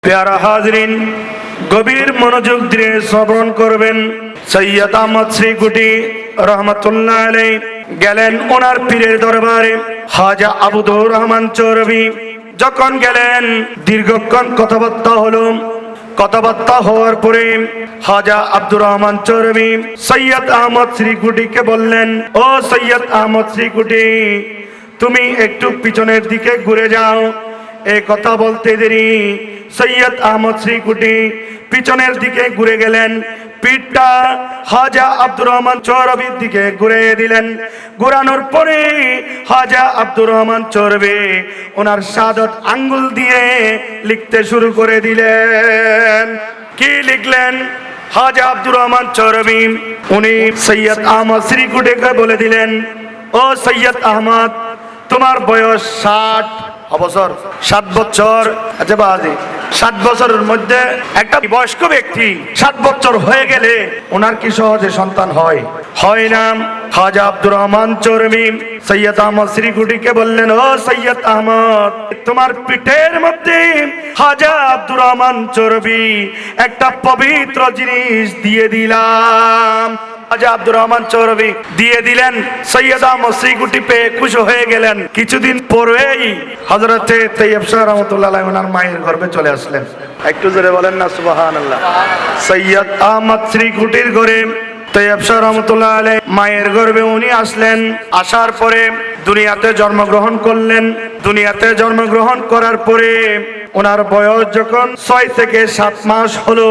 প্যারা হাজরিন, গভীর মনোযোগ দিয়ে শ্রবণ করবেন। সৈয়দ আহমদ শ্রীকুটি রহমতুল্লাহ আলাইহি গেলেন ওনার পীরের দরবারে। খাজা আবুদুর রহমান চৌরভী যখন গেলেন, দীর্ঘক্ষণ কথাবার্তা হলো। কথাবার্তা হওয়ার পরে খাজা আব্দুর রহমান চৌরভী সৈয়দ আহমদ শ্রীকুটিকে বললেন, ও সৈয়দ আহমদ শ্রীকুটি, তুমি একটু পিছনের দিকে ঘুরে যাও। এই কথা বলতে দেরি সৈয়দ আহমদ শ্রীকুটি পিছনের দিকে ঘুরে গেলেন। পিঠটা খাজা আব্দুর রহমান চৌরভীর দিকে ঘুরে দিলেন। ঘুরানোর পরে খাজা আব্দুর রহমান চৌরভী ওনার শাহাদাত আঙ্গুল দিয়ে লিখতে শুরু করে দিলেন। কি লিখলেন? খাজা আব্দুর রহমান চৌরভী উনি সৈয়দ আহমদ শ্রীকুটিকে বলে দিলেন, ও সৈয়দ আহমদ, তোমার বয়স 60 বছর। 60 বছর। আচ্ছা বাজে 60 বছরের মধ্যে একটা বয়স্ক ব্যক্তি 60 বছর হয়ে গেলে ওনার কি সহজে সন্তান হয়? হয় না। খাজা আব্দুর রহমান চৌরভী সৈয়দ আহমদ শ্রীকুটিকে বললেন, ও সৈয়দ আহমদ, তোমার পিঠের মধ্যে খাজা আব্দুর রহমান চৌরভী একটা পবিত্র জিনিস দিয়ে দিলাম। খাজা আব্দুর রহমান চৌরভী দিয়ে দিলেন। সৈয়দ আহমদ শ্রীকুটি পেয়ে খুশি হয়ে গেলেন। কিছুদিন পরেই হযরতে তৈয়ব শাহ রহমাতুল্লাহ আলাইহি ওনার মায়ের গর্ভে চলে আসলেন। একটু জোরে বলেন না সুবহানাল্লাহ। সৈয়দ আহমদ শ্রীকুটির ঘরে তৈয়ব শাহ রহমাতুল্লাহ আলাইহি মায়ের গর্ভে উনি আসলেন। আসার পরে দুনিয়াতে জন্মগ্রহণ করলেন। দুনিয়াতে জন্মগ্রহণ করার পরে ওনার বয়স যখন 6 থেকে 7 মাস হলো,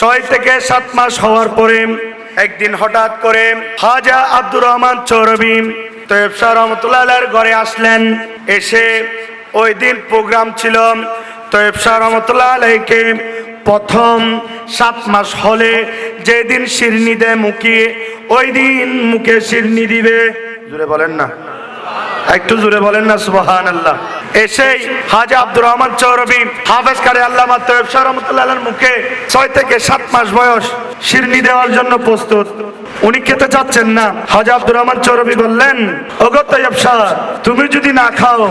6 থেকে 7 মাস হওয়ার পরে একদিন হঠাৎ করে খাজা আব্দুর রহমান চৌরভী তৈয়ব শাহ রহমাতুল্লাহ আলাইহির ঘরে আসলেন। এসে ওই দিন প্রোগ্রাম ছিল তৈয়ব শাহ রহমাতুল্লাহ আলাইহিকে প্রথম 7 মাস হলে যেদিন শিরনি দেয় মুখে, ওই দিন মুখে শিরনি দিবে। জোরে বলেন না, একটু জোরে বলেন না সুবহানাল্লাহ। এসেই খাজা আব্দুর রহমান চৌরভী হাফেজ কারি আল্লামা তৈয়ব শাহ রহমাতুল্লাহ আলাইহির মুখে 6 থেকে 7 মাস বয়স শিরনি দেওয়ার জন্য প্রস্তুত। উনি খেতে চাচ্ছেন না। খাজা আব্দুর রহমান চৌরভী বললেন, ওগো তৈয়ব শাহ, তুমি যদি না খাও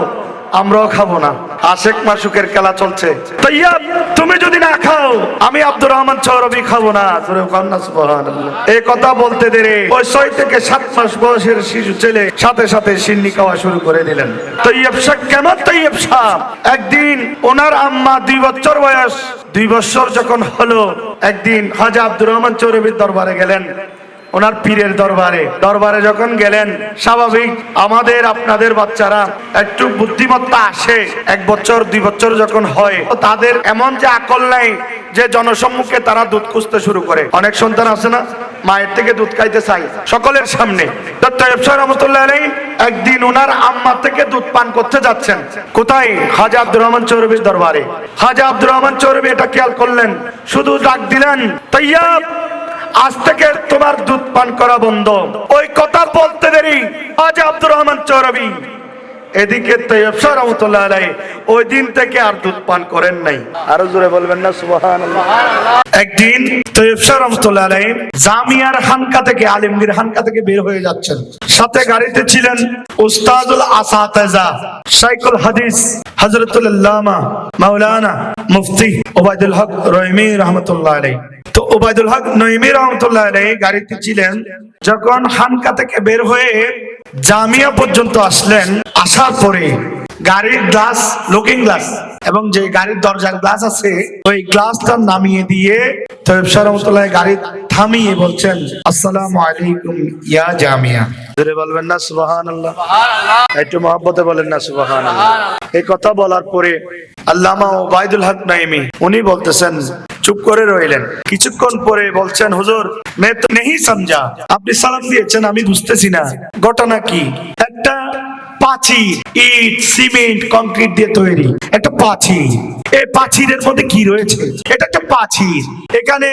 আমরাও খাবো না। আশেক মাসুকের খেলা চলছে। তৈয়ব, তুমি যদি না খাও আমি আব্দুর রহমান চৌরভী খাবো না। জোরে বলেন না সুবহানাল্লাহ। এই কথা বলতে দেরি ওই 6 থেকে 7 মাস বয়সের শিশু ছেলে সাথে সাথে শিরনি খাওয়া শুরু করে দিলেন। তৈয়ব শাহ কেমন? তৈয়ব শাহ একদিন ওনার আম্মা 2 বছর বয়স, 2 বছর যখন হলো, একদিন খাজা আব্দুর রহমান চৌরভীর দরবারে গেলেন। ওনার পীরের দরবারে যখন গেলেন, স্বাভাবিক আমাদের আপনাদের বাচ্চারা একটু বুদ্ধিমত্তা আসে 1 বছর 2 বছর যখন হয়, তাদের এমন যে আকল নাই যে জনসম্মুখে তারা দুধ খুঁজতে শুরু করে। অনেক সন্তান আছে না, মায়ের থেকে দুধ খাইতে চাই সকলের সামনে। তৈয়ব শাহ রহমাতুল্লাহ আলাইহি একদিন ওনার আম্মা থেকে দুধ পান করতে যাচ্ছেন। কোথায়? খাজা আব্দুর রহমান চৌরভীর দরবারে। খাজা আব্দুর রহমান চৌরভী এটা খেয়াল করলেন, শুধু ডাক দিলেন, তৈয়ব, আজ থেকে তোমার দুধ পান করা বন্ধ। ওই কথা বলতে দেরি খাজা আব্দুর রহমান চৌরভী এদিকে তৈয়ব শাহ রহমাতুল্লাহ আলাইহি ওই দিন থেকে আর দুধ পান করেন নাই। আরো জোরে বলবেন না সুবহানাল্লাহ। একদিন তৈয়ব শাহ রহমাতুল্লাহ আলাইহি জামিয়ার খানকা থেকে, আলিমগীর খানকা থেকে বের হয়ে যাচ্ছেন। সাথে গাড়িতে ছিলেন উস্তাদুল আসাতিজা শাইখুল হাদিস হযরতুল আল্লামা মাওলানা মুফতি ওবায়দুল হক রহিমি রহমাতুল্লাহ আলাইহি। তো ওবায়দুল হক নঈমী রহমাতুল্লাহ আলাইহি গাড়িতে ছিলেন। যখন খানকা থেকে বের হয়ে জামিয়া পর্যন্ত আসলেন, আসার পরে গাড়ির গ্লাস, লুকিং গ্লাস এবং যে গাড়ির দরজার গ্লাস আছে, ওই গ্লাসটা নামিয়ে দিয়ে তৈয়ব শাহ রহমাতুল্লাহ গাড়ি থামিয়ে বলছেন, আসসালামু আলাইকুম ইয়া জামিয়া। জোরে বলবেন না সুবহানাল্লাহ। একটু মহব্বতে বলেন না সুবহানাল্লাহ। এই কথা বলার পরে আল্লামা ওবায়দুল হক নঈমী উনি বলতেছেন, চুপ করে রইলেন। কিছুক্ষণ পরে বলছেন, হুজুর मैं तो नहीं समझा, আপনি সালাম দিয়েছেন আমি বুঝতেছি না ঘটনা কি। একটা প্রাচীর, ইট, সিমেন্ট, কংক্রিট দিয়ে তৈরি একটা প্রাচীর। এই প্রাচীরের মধ্যে কি রয়েছে? এটা একটা প্রাচীর। এখানে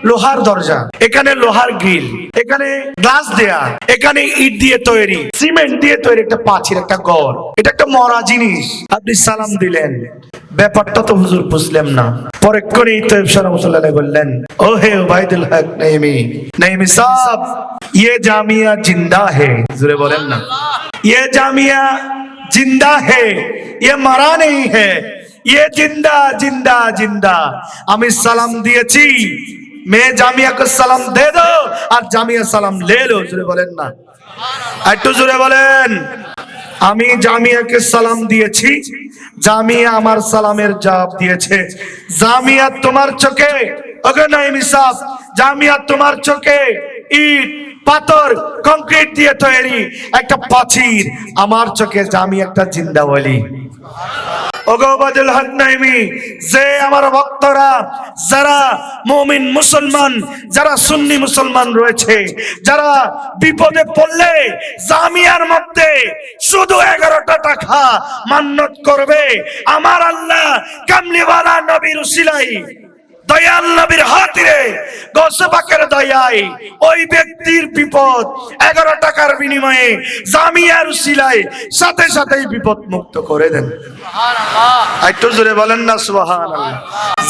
লোহার দরজা, এখানে লোহার গ্রিল, এখানে গ্লাস দেয়া, এখানে ইট দিয়ে তৈরি, সিমেন্ট দিয়ে তৈরি একটা প্রাচীর, একটা ঘর। এটা একটা মরা জিনিস। আপনি সালাম দিলেন, ব্যাপারটা তো হুজুর বুঝলাম না। পরক্ষণেই তৈয়ব শাহ রহমাতুল্লাহ আলাইহি বললেন, ও হে ওবায়দুল হক নঈমী সাহেব, ये जामिया जिंदा है। জোরে বলেন না, ये जामिया जिंदा है, ये मरा नहीं है, ये जिंदा जिंदा जिंदा। আমি সালাম দিয়েছি, मैं জামিয়া को সালাম दे दो আর জামিয়া সালাম ले लो। জোরে বলেন না, একটু জোরে বলেন। আমি জামিয়াকে সালাম দিয়েছি, জামিয়া আমার সালামের জবাব দিয়েছে। জামিয়া তোমার চোখে, ওকে নাইমি সাহেব, জামিয়া তোমার চোখে ইট পাথর কংক্রিট দিয়ে তৈরি একটা প্রাচীর, আমার চোখে জামিয়া একটা জিন্দা ওলি। ওগোবাদুল হক নাইমি, যে আমার ভক্তরা যারা মুমিন মুসলমান, যারা সুন্নি মুসলমান রয়েছে, যারা বিপদে পড়লে জামিয়ার মধ্যে শুধু 11টা টাকা মান্নত করবে, আমার আল্লাহ কামলিওয়ালা নবীর উসিলাই দয়াল নবীর হাতিরে গৌসে পাকের দয়ায় ওই ব্যক্তির বিপদ 11 টাকার বিনিময়ে জামিয়ার উসিলায় সাথে সাথেই বিপদ মুক্ত করে দেন। সুবহানাল্লাহ, একটু জোরে বলেন না সুবহানাল্লাহ।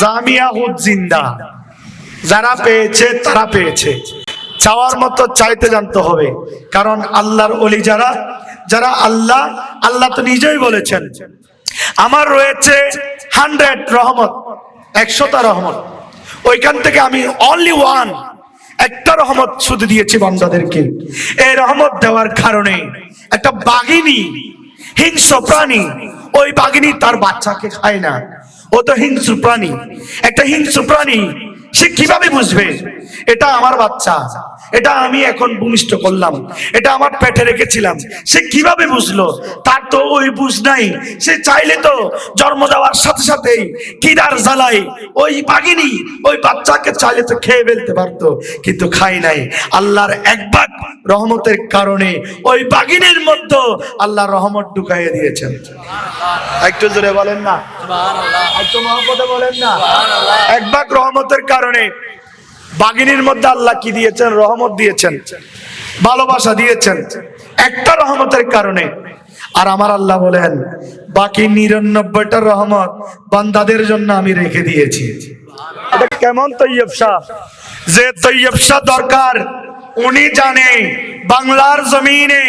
জামিয়া হুদ জিন্দা, যারা পেয়েছে তারা পেয়েছে, চাওয়ার মতো চাইতে জানতে হবে। কারণ আল্লাহর ওলি যারা, যারা আল্লাহ, আল্লাহ তো নিজেই বলেছেন আমার রয়েছে 100 রহমত, 100টা রহমত, ওইখান থেকে আমি অনলি ওয়ান, একটা রহমত শুধু দিয়েছি বান্দাদেরকে। এই রহমত দেওয়ার কারণে একটা বাঘিনী, হিংস্র প্রাণী, ওই বাঘিনী তার বাচ্চাকে খায় না, ও তো হিংস্র প্রাণী। একটা হিংস্র প্রাণী সে কিভাবে বুঝবে এটা আমার বাচ্চা, এটা আমি এখন ভূমিষ্ঠ করলাম, এটা আমার পেটে রেখেছিলাম, সে কিভাবে বুঝলো? তার তো ওই বুঝ নাই। সে চাইলে তো জন্ম দেওয়ার সাথে সাথেই খিদার জ্বালায় ওই বাঘিনী ওই বাচ্চাকে চাইলে তো খেয়ে ফেলতে পারতো, কিন্তু খায় নাই। আল্লাহর এক ভাগ রহমতের কারণে ওই বাঘিনীর মধ্যে আল্লাহ রহমত ঢুকাইয়ে দিয়েছেন। একটু জোরে বলেন না সুবহানাল্লাহ, একটু মহব্বতে বলেন না সুবহানাল্লাহ। এক ভাগ রহমতের কারণে বাঘিনীর মধ্যে আল্লাহ কি দিয়েছেন? রহমত দিয়েছেন, ভালোবাসা দিয়েছেন, একটা রহমতের কারণে। আর আমার আল্লাহ বলেন বাকি 99টা রহমত বান্দাদের জন্য আমি রেখে দিয়েছি। এটা কেমন তৈয়ব শাহ? যে তৈয়ব শাহ দরকার উনি জানে বাংলার জমিনে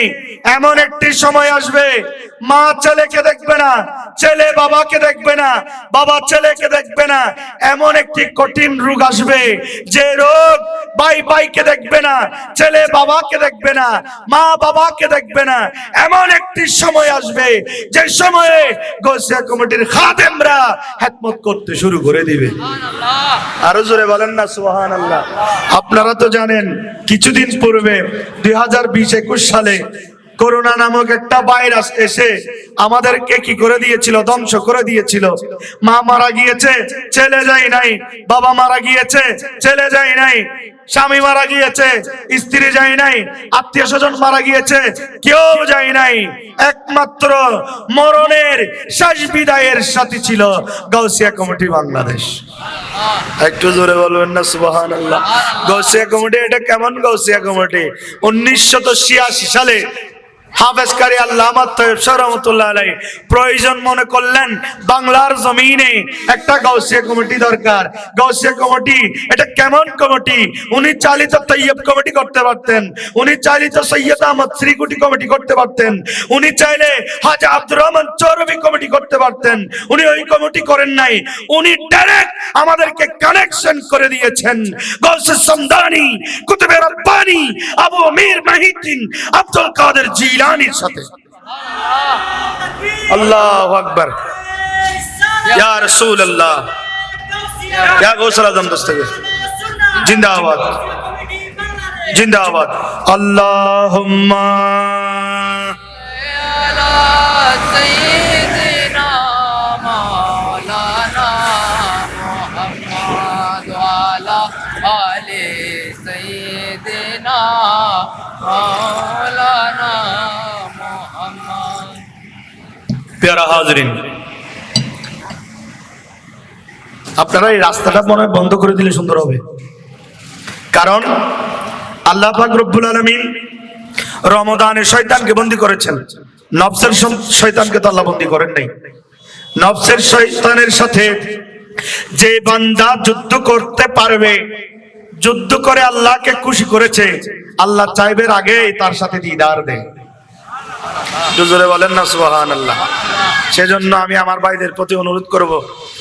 এমন একটি সময় আসবে, মা ছেলেকে দেখবে না, ছেলে বাবাকে দেখবে না, বাবা ছেলেকে দেখবে না। এমন একটি কঠিন রোগ আসবে, যে রোগ ভাই ভাইকে দেখবে না, ছেলে বাবাকে দেখবে না, মা বাবাকে দেখবে না। এমন একটি সময় আসবে যে সময়ে গৌসিয়া কমিটির খাদেমরা খেদমত করতে শুরু করে দিবে। আরো জোরে বলেন না সুবহানাল্লাহ। আপনারা তো জানেন কিছুদিন পূর্বে 2020-21 সালে করোনা নামক একটা ভাইরাস এসে আমাদেরকে কি করে দিয়েছিল? ধ্বংস করে দিয়েছিল। মা মারা গিয়েছে, ছেলে যায় নাই, বাবা মারা গিয়েছে, ছেলে যায় নাই, স্বামী মারা গিয়েছে, স্ত্রী যায় নাই, আত্মীয় স্বজন মারা গিয়েছে, কেউ যায় নাই। একমাত্র মরণের শেষ বিদায়ের সাথী ছিল গাউসিয়া কমিটি বাংলাদেশ। একটু জোরে বলবেন না সুবহানাল্লাহ। গাউসিয়া কমিটি এটা কেমন গাউসিয়া কমিটি? 1986 সালে হাফেজ কারি আল্লামা তৈয়ব শাহ রহমাতুল্লাহ আলাইহি প্রয়োজন মনে করলেন বাংলার জমিনে একটা গাউসিয়া কমিটি দরকার। গাউসিয়া কমিটি এটা কেমন কমিটি? উনি চালিত তৈয়ব কমিটি করতে পারতেন, উনি চালিত সৈয়দ আহমদ শ্রীকুটি কমিটি করতে পারতেন, উনি চাইলে হাজী আব্দুর রহমান চৌরভী কমিটি করতে পারতেন। উনি ওই কমিটি করেন নাই, উনি ডাইরেক্ট আমাদেরকে কানেকশন করে দিয়েছেন গাউসে সমদানি, কুতুবে রব্বানি, আবু আমির মাহিউদ্দিন আব্দুল কাদের জিলানীর সাথে। আল্লাহু আকবার, ইয়া রাসূলুল্লাহ, ইয়া গৌসুল আজম দস্তগীর জিন্দাবাদ, জিন্দাবাদ। আল্লাহুম্মা আলা সাইয়্যিদিনা মাওলানা মুহাম্মদ ওয়া আলা আলি সাইয়্যিদিনা মাওলানা মুহাম্মদ। প্যারা হাজরিন, আপনারা এই রাস্তাটা মনে হয় বন্ধ করে দিলে সুন্দর হবে। কারণ আল্লাহ পাক রব্বুল আলামিন রমাদানে শয়তানকে বন্দী করেছেন, নফসের শয়তানকে তো আল্লাহ বন্দী করেন নাই। নফসের শয়তানের সাথে যে বান্দা যুদ্ধ করতে পারবে, যুদ্ধ করে আল্লাহকে খুশি করেছে, আল্লাহ চাইবের আগে তার সাথে দিদার দেয়। জোরে বলেন না সুবহানাল্লাহ। সেজন্য আমি আমার ভাইদের প্রতি অনুরোধ করব,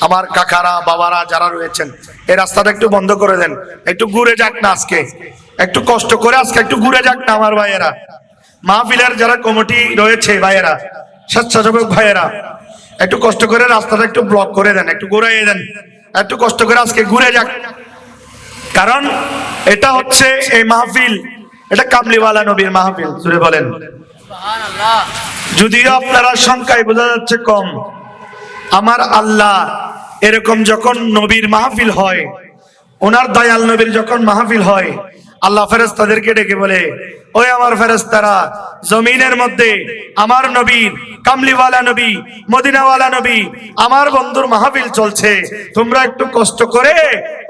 আমার কাকারা বাবারা যারা রয়েছেন এই রাস্তাটা একটু বন্ধ করে দেন, একটু ঘুরে যাক না আজকে, একটু কষ্ট করে আজকে একটু ঘুরে যাক না আমার ভাইয়েরা। মাহফিলের যারা কমিটি রয়েছে ভাইয়েরা, স্বেচ্ছাসেবক ভাইয়েরা, একটু কষ্ট করে রাস্তাটা একটু ব্লক করে দেন, একটু ঘুরাইয়ে দেন, একটু কষ্ট করে আজকে ঘুরে যাক। কারণ এটা হচ্ছে এই মাহফিল, এটা কামলিওয়ালা নবীর মাহফিল। জোরে বলেন সুবহানাল্লাহ। যদিও আপনারা সংখ্যায় বোঝা যাচ্ছে কম, আমার আল্লাহ এরকম যখন নবীর মাহফিল হয়, ওনার দয়াল নবীর যখন মাহফিল হয়, আল্লাহ ফেরেশতাদেরকে ডেকে বলে, ওই আমার ফেরেশতারা, জমিনের মধ্যে আমার নবীর, কামলিওয়ালা নবী, মদিনাওয়ালা নবী, আমার বন্ধুর মাহফিল চলছে, তোমরা একটু কষ্ট করে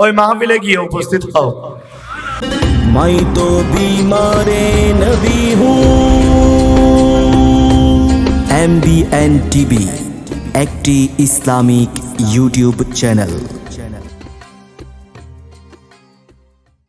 ওই মাহফিলে গিয়ে উপস্থিত হও। मैं तो बीमार नबी हूँ। MBN TV একটি ইসলামিক ইউটিউব চ্যানেল।